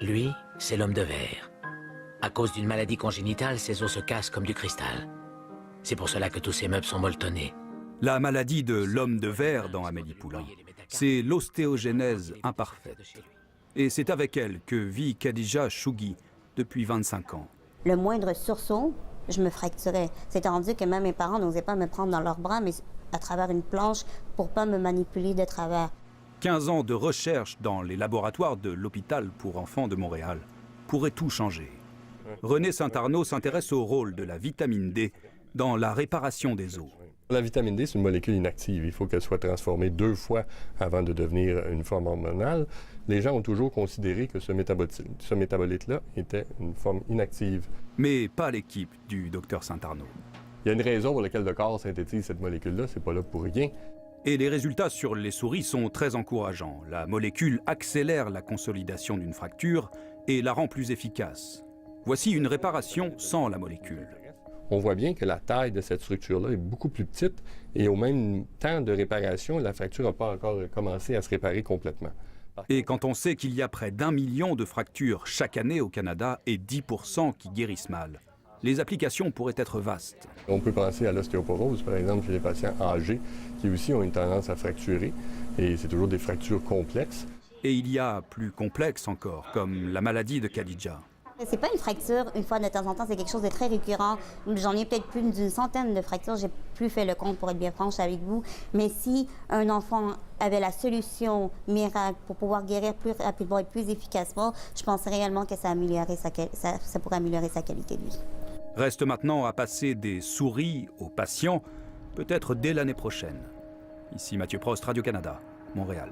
Lui, c'est l'homme de verre. À cause d'une maladie congénitale, ses os se cassent comme du cristal. C'est pour cela que tous ces meubles sont molletonnés. La maladie de l'homme de verre dans Amélie Poulain, c'est l'ostéogenèse imparfaite. Et c'est avec elle que vit Khadija Chougui depuis 25 ans. Le moindre sursaut, je me fracturais. C'est rendu que même mes parents n'osaient pas me prendre dans leurs bras, mais à travers une planche pour pas me manipuler de travers. 15 ans de recherche dans les laboratoires de l'hôpital pour enfants de Montréal pourraient tout changer. René Saint-Arnaud s'intéresse au rôle de la vitamine D dans la réparation des os. La vitamine D, c'est une molécule inactive. Il faut qu'elle soit transformée 2 fois avant de devenir une forme hormonale. Les gens ont toujours considéré que ce métabolite-là était une forme inactive. Mais pas l'équipe du docteur Saint-Arnaud. Il y a une raison pour laquelle le corps synthétise cette molécule-là, c'est pas là pour rien. Et les résultats sur les souris sont très encourageants. La molécule accélère la consolidation d'une fracture et la rend plus efficace. Voici une réparation sans la molécule. On voit bien que la taille de cette structure-là est beaucoup plus petite et au même temps de réparation, la fracture n'a pas encore commencé à se réparer complètement. Et quand on sait qu'il y a près d'1 million de fractures chaque année au Canada et 10% qui guérissent mal, les applications pourraient être vastes. On peut penser à l'ostéoporose, par exemple, chez les patients âgés qui aussi ont une tendance à fracturer, et c'est toujours des fractures complexes. Et il y a plus complexe encore, comme la maladie de Khadija. C'est pas une fracture, une fois de temps en temps, c'est quelque chose de très récurrent. J'en ai peut-être plus d'une centaine de fractures, j'ai plus fait le compte pour être bien franche avec vous. Mais si un enfant avait la solution miracle pour pouvoir guérir plus rapidement et plus efficacement, je pense réellement que ça pourrait améliorer sa qualité de vie. Reste maintenant à passer des souris aux patients, peut-être dès l'année prochaine. Ici Mathieu Prost, Radio-Canada, Montréal.